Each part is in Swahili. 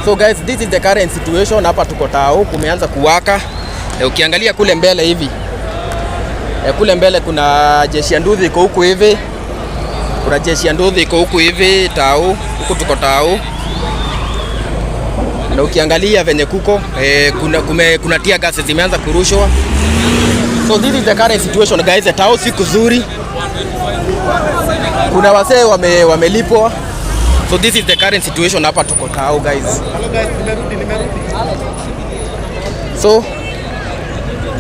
So guys, this is the current situation. Hapa tuko Tao, kumeanza kuwaka. Ukiangalia kule mbele hivi, kule mbele kuna jeshi ya nduthi iko huku hivi. Kuna jeshi ya nduthi iko huku hivi Tao, huku tuko Tao. Na ukiangalia venye kuko kuna tear gas zimeanza kurushwa. So this is the current situation guys. Tao si kuzuri. Kuna wasee wamelipwa. So this is the current situation hapa tuko Tao guys. Hello guys, nimerudi. So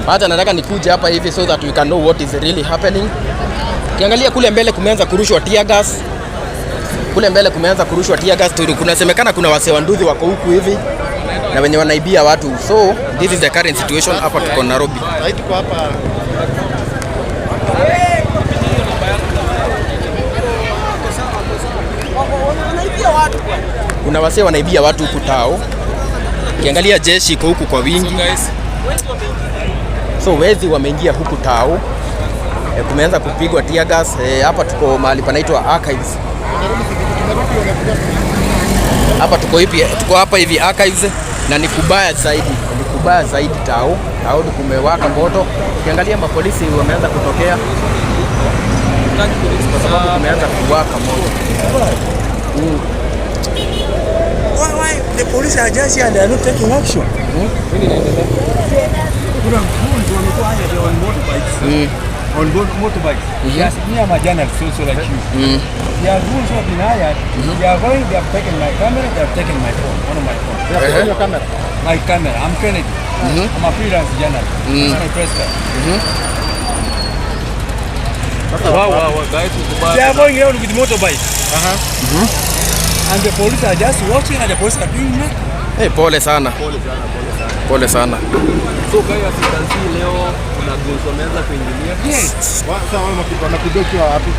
hata nataka nikuje hapa hivi so that we can know what is really happening. Ukiangalia kule mbele kumeanza kurushwa tear gas. Kule mbele kumeanza kurushwa tear gas. Kunasemekana kuna wasee wa nduthi wako huku hivi na wenye wanaibia watu. So this is the current situation hapa tuko Nairobi. Tuko hapa. Kuna wasee wanaibia watu huku Tao. Ukiangalia jeshi iko huku kwa wingi. So wezi wameingia huku Tao. Kumeanza kupigwa tear gas. Hapa tuko mahali panaitwa Archives. Hapa tuko hapa hivi Archives na ni kubaya zaidi. Ni kubaya zaidi Tao. Tao kumewaka moto. Ukiangalia mapolisi wameanza kutokea kwa sababu kumeanza kuwaka moto. Why the police are just here and they are not taking action? Kuna goons wamekuwa haya on motorbikes. On motorbikes. Yes, me and my journalist also like you. They are goons who have been hired. They have taken my camera, they have taken my phone, one of my phones. They have taken your camera? My camera, I'm Kennedy. I'm a freelance journalist. That's my press card. Wow, guys. They are going around with motorbikes. And the police are just watching and the police are doing nothing. Pole sana. Pole sana. So guys, as you can see leo kuna goons wameanza kuingilia. Yes. Sasa wanakudokiwa wapi?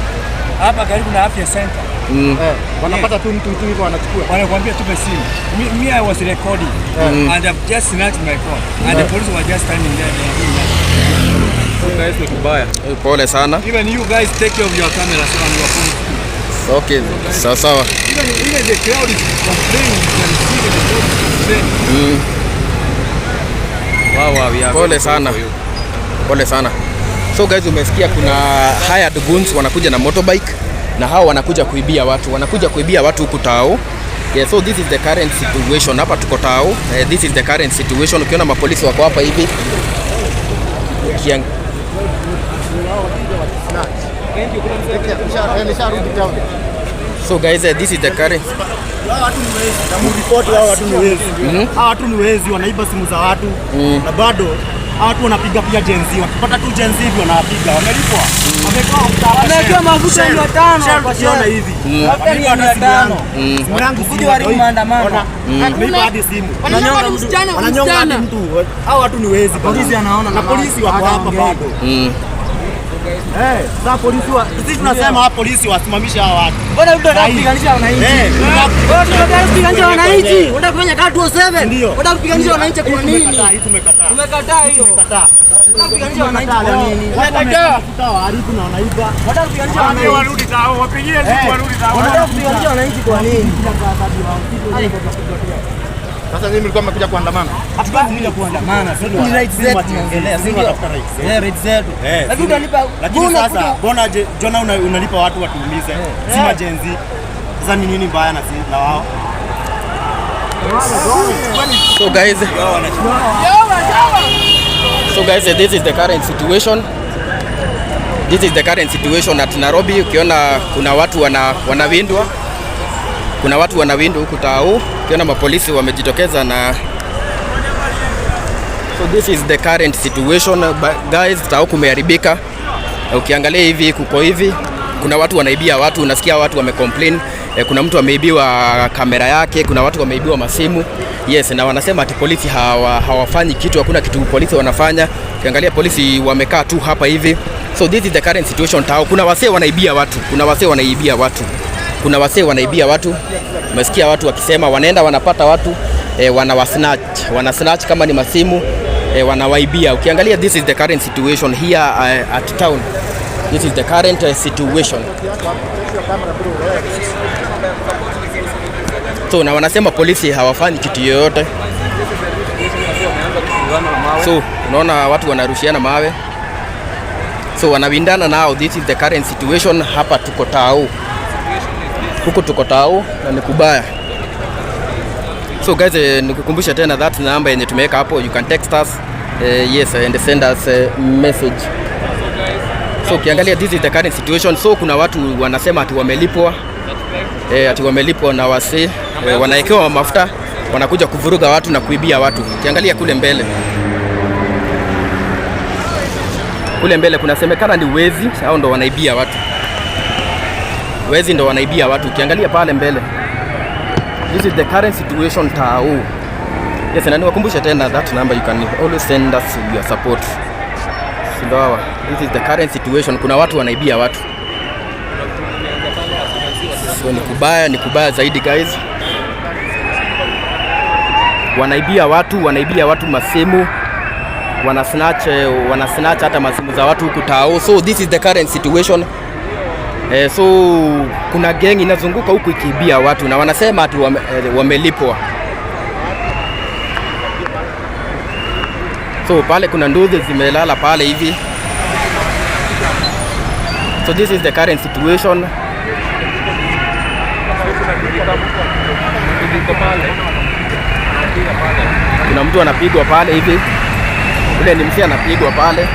Hapa karibu na afya center. Wanapata tu mtu hivyo wanachukua. Wanakuambia tupe simu. Me I was recording and I've just snatched my phone and the police were just standing there doing nothing. So guys, ni kubaya. Pole sana. Even you guys take care of your camera so on your phone. Okay, sawa. Even the crowd is complaining. You can see the crowd is complaining. Wow, pole sana. Pole sana. So guys, umesikia kuna hired goons wanakuja na motorbike na hao wanakuja kuibia watu. Wanakuja kuibia watu huku Tao. Yeah, so this is the current situation hapa tuko Tao. This is the current situation. Ukiona mapolisi wako hapa hivi. So guys, this is the current. Watu ni wezi wanaiba simu za watu na bado watu wanapiga pia jenzi. Wakipata tu jenzi hivi wanapiga. Wamelipwa. Wamewekewa mafuta 500 kwa shiona hivi. Hata ni 500. Simu yangu kuja haribu maandamano. Wameiba hadi simu. Wananyonga hadi mtu. Hao watu ni wezi. Polisi anaona na polisi wako hapa bado. Sasa polisi sisi tunasema hapa polisi wasimamishe hao watu. Bora unataka kupiganisha wananchi. Bora unataka kupiganisha wananchi. Unataka kufanya katu 7. Unataka kupiganisha wananchi kwa nini? Tumekataa hiyo. Kupiganisha wananchi kwa nini? Tumekataa. Tutawaharibu na wanaiba. Unataka kupiganisha wananchi. Warudi Tao, wapigie siku warudi Tao. Unataka kupiganisha wananchi kwa nini? Sasa mimi nilikuwa nimekuja kuandamana. Hatuwezi kuja kuandamana. Ni rights zetu tunaongelea. Sisi tunatafuta rights. Rights zetu. Lakini unalipa lakini sasa mbona Jona unalipa watu watuumize? Si majenzi. Sasa ni nini mbaya na wao? So guys, this is the current situation. This is the current situation at Nairobi. Ukiona kuna watu wanawindwa. Kuna watu wanawindwa huku Tao. Ukiona mapolisi wamejitokeza na so this is the current situation guys. Tao kumeharibika. Ukiangalia hivi kuko hivi. Kuna watu wanaibia watu, unasikia watu wamecomplain. Kuna mtu ameibiwa kamera yake, kuna watu wameibiwa masimu. Yes, na wanasema ati polisi hawafanyi kitu, hakuna kitu polisi wanafanya. Ukiangalia polisi wamekaa tu hapa hivi. So this is the current situation Tao. Kuna wasee wanaibia watu, wanaibia watu. Umesikia watu wakisema wanaenda wanapata watu wanasnatch kama ni masimu wanawaibia. Ukiangalia this is the current situation here at town. This is the current situation. So na wanasema polisi hawafanyi kitu yoyote. So unaona watu wanarushiana mawe. So wanawindana nao. This is the current situation. Hapa tuko Tao. Huko tuko Tao na ni kubaya. So guys, nikukumbusha tena that number yenye tumeweka hapo, you can text us yes and send us a message. So ukiangalia this is the current situation. So kuna watu wanasema ati wamelipwa ati wamelipwa na wase wanaekewa mafuta, wanakuja kuvuruga watu na kuibia watu. Ukiangalia kule mbele, kule mbele kunasemekana ni wezi au ndo wanaibia watu. Wezi ndo wanaibia watu. Ukiangalia pale mbele, this is the current situation Tao. Yes, na niwakumbusha tena that number, you can always send us your support. Sindawa, this is the current situation. Kuna watu wanaibia watu. So ni kubaya zaidi guys. Wanaibia watu masimu. Wanasnatch hata masimu za watu huku Tao. So this is the current situation. So kuna gang inazunguka huku ikiibia watu na wanasema ati wamelipwa. So pale kuna nduthi zimelala pale hivi. So this is the current situation. Kuna mtu anapigwa pale hivi. Ule ni msi anapigwa pale.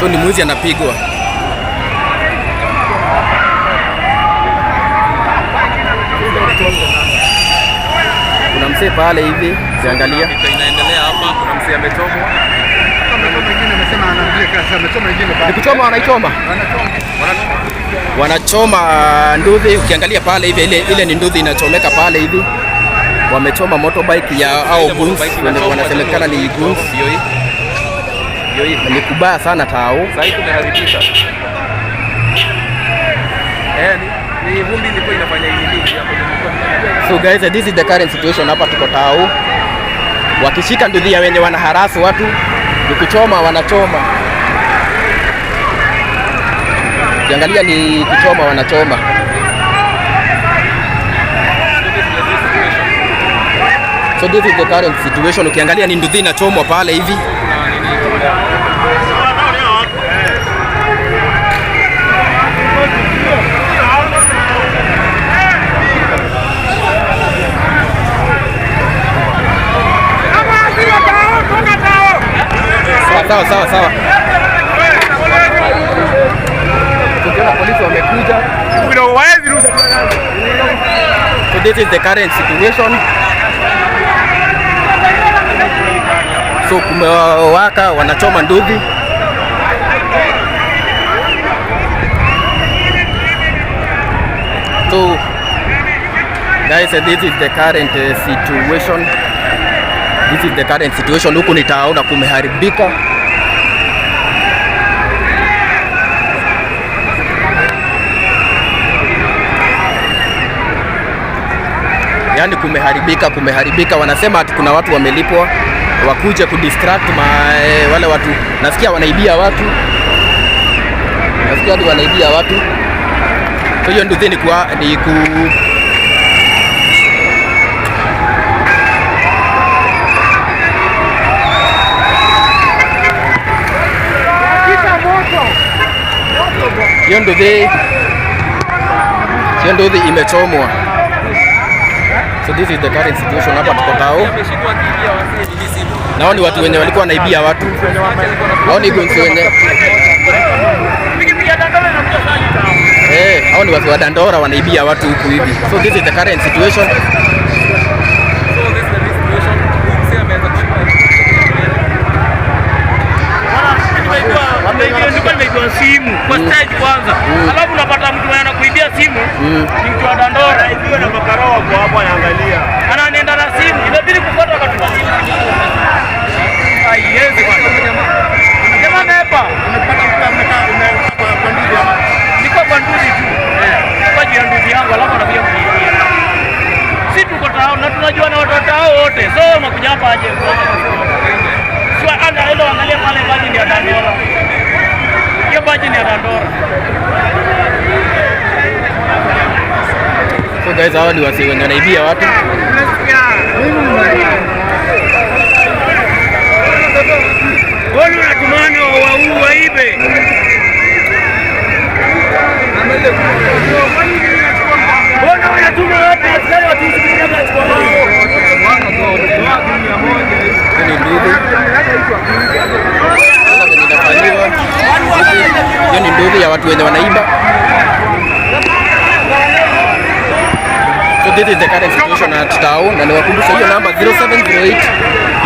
So ni mwizi anapigwa. Kuna msee pale hivi, ukiangalia inaendelea hapa. Kuna msee amechomwa. Ni kuchoma, wanachoma nduthi. Ukiangalia pale hivi, ile ni nduthi inachomeka pale hivi. Wamechoma motorbike ya au guns, wanasemekana ni guns. Ni kubaya sana Tao. Sasa tumeharibika. Ni vumbi ilikuwa inafanya hivi hapo. So guys, this is the current situation hapa tuko Tao. Wakishika nduthi ya wenye wanaharasu watu, ni kuchoma, wanachoma. Ukiangalia ni kuchoma, wanachoma. So this is the current situation. Ukiangalia ni nduthi inachomwa pale hivi. Sawa. Tukiona polisi wamekuja. So this is the current situation. So kumewaka, wanachoma nduthi. So guys, this is the current situation. This is the current situation. Huku nitaona kumeharibika. Yaani kumeharibika. Wanasema ati kuna watu wamelipwa wakuje kudistract wale watu. Nasikia wanaibia watu. So hiyo nduthi ni hiyo nduthi imechomwa. So this is the current situation hapa tuko Tao. Nao ni watu wenye walikuwa wanaibia watu. Hao ni gonzi wenye. Hao ni watu wa Dandora wanaibia watu huku hivi. So this is the current situation. Nimeigwa simu kwa stage kwanza. Alafu unapata mtu anakuibia simu. Ni mtu wa Dandora ikiwa na makarao kwa hapo anaangalia. Anaenda na simu. Inabidi kufuata wakati wa simu. Haiwezi bwana. Jamaa hapa unapata mtu ametoka kwa ndugu. Niko kwa ndugu tu. Kwa jia ndugu yangu alafu anakuja kuibia. Sisi tuko Tao na tunajua na watoto hao wote. So makuja hapa aje. Sio ana ile angalia pale bali ni Dandora. Kia baji ni Dandora. So guys, hawa ni wasi wenye wanaibia watu. Wonu natumani waibe. Wonu wanatuma wapi askari watuishi kujaga chukua wao. Ni ndugu. Hiyo ni ndugu ya watu wenye wanaiba. So this is the current situation at Tao, na niwakumbusha hiyo namba 0708.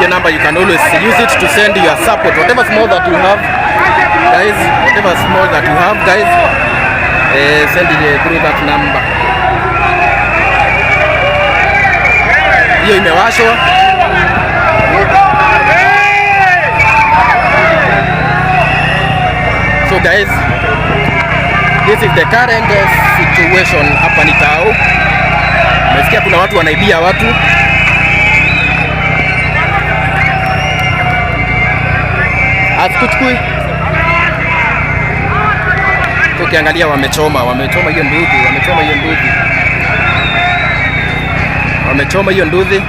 Your number, you can always use it to send your support, whatever small that you have, guys. Whatever small that you have, guys, send it through that number. Hiyo imewashwa. So guys, this is the current situation hapa ni Tao. Umesikia kuna watu wanaibia watu. Asikuchukui. Ukiangalia wamechoma hiyo nduthi, wamechoma hiyo nduthi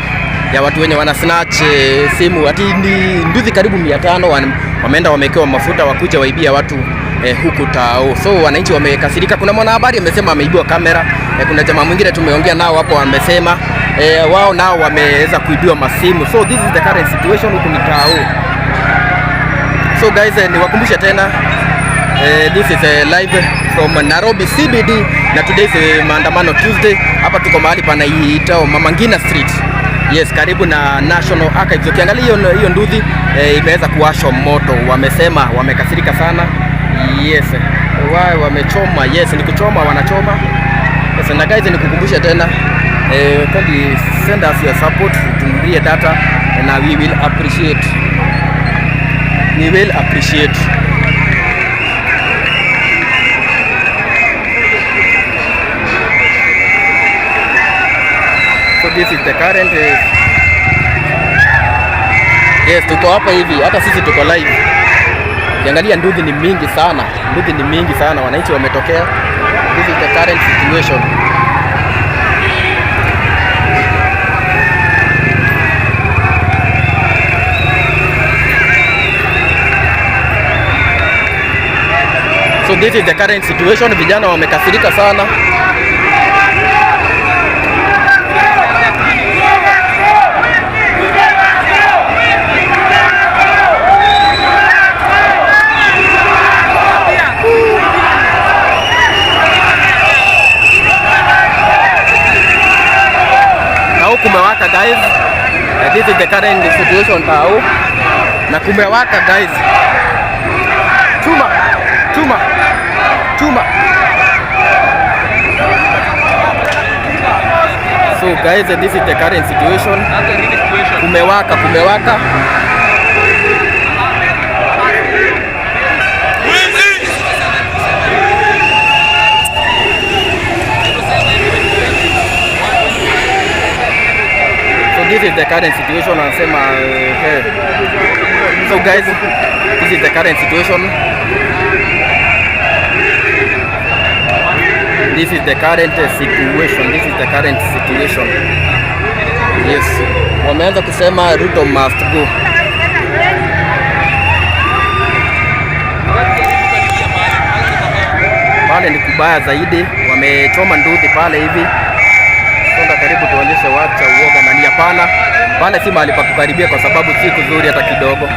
ya watu wenye wana snatch simu. Ati ni nduthi karibu 500 wameenda wamewekewa mafuta wakuja waibia watu huku Tao. So wananchi wamekasirika. Kuna mwanahabari amesema ameibiwa kamera. Kuna jamaa mwingine tumeongea nao hapo wamesema wao nao wameweza kuibiwa masimu. So this is the current situation huku Tao. So guys, niwakumbushe tena, this is live from Nairobi CBD, na today is maandamano Tuesday. Hapa tuko mahali panaitwa Mama Ngina Street. Yes, karibu na National Archives. Ukiangalia hiyo nduthi imeweza kuwashwa moto. Wamesema wamekasirika sana. Yes, wao wamechoma. Yes, ni kuchoma, wanachoma. Yes, na guys, nikukumbushe tena, kindly send us your support to real data, and we will appreciate. We will appreciate. So this is the current. Yes, tuko hapa hivi, hata sisi tuko live. Ukiangalia nduthi ni mingi sana, wananchi wametokea. This is the current situation. So this is the current situation. Vijana wamekasirika sana. Na kumewaka guys. This is the current situation Tao. Na kumewaka guys. Chuma. So guys, this is the current situation. Kumewaka. So this is the current situation. Anasema hey. So guys, this is the current situation. This is the current situation. Yes. Wameanza kusema Ruto must go. Pale ni kubaya zaidi. Wamechoma nduthi pale hivi. Songa karibu tuonyeshe wacha uoga na ni hapana. Pale si mahali pa kukaribia kwa sababu si kuzuri hata kidogo.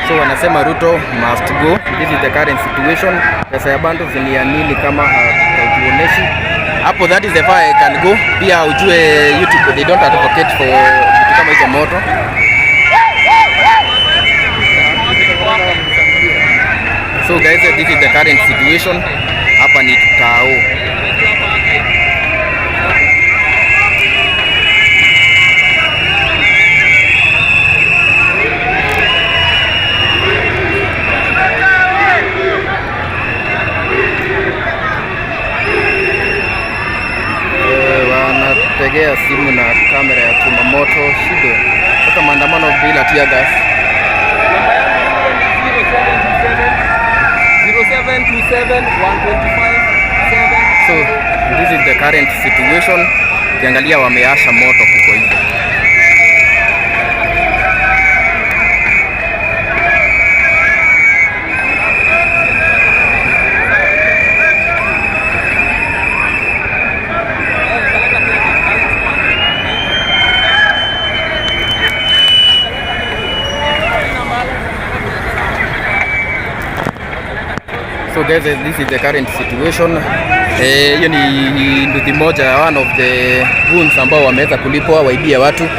So wanasema Ruto must go. This is the current situation. Pesa ya bando ni ya nini kama hatuonyeshi? hapo, that is the far I can go. Pia ujue YouTube they don't advocate for vitu kama hizo moto. So guys, this is the current situation. Hapa ni Tao. Wanategea simu na kamera ya kumamoto shido. Sasa maandamano bila tear gas. 0727 125 7. So this is the current situation. Ukiangalia wameasha moto huko hivi. So guys, this is the current situation. Hiyo ni nduthi moja, one of the goons ambao wameweza kulipwa waibia watu.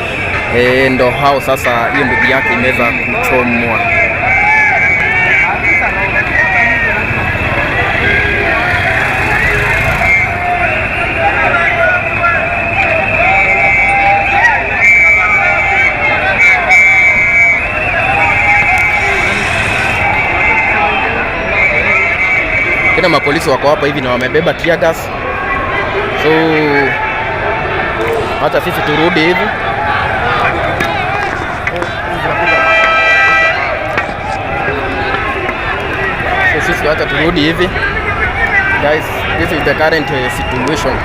Ndo hao sasa, hiyo nduthi yake imeweza kuchomwa. Kuna mapolisi wako hapa hivi na wamebeba tear gas. So hata sisi turudi hivi. So sisi hata turudi hivi. Guys, this is the current situation.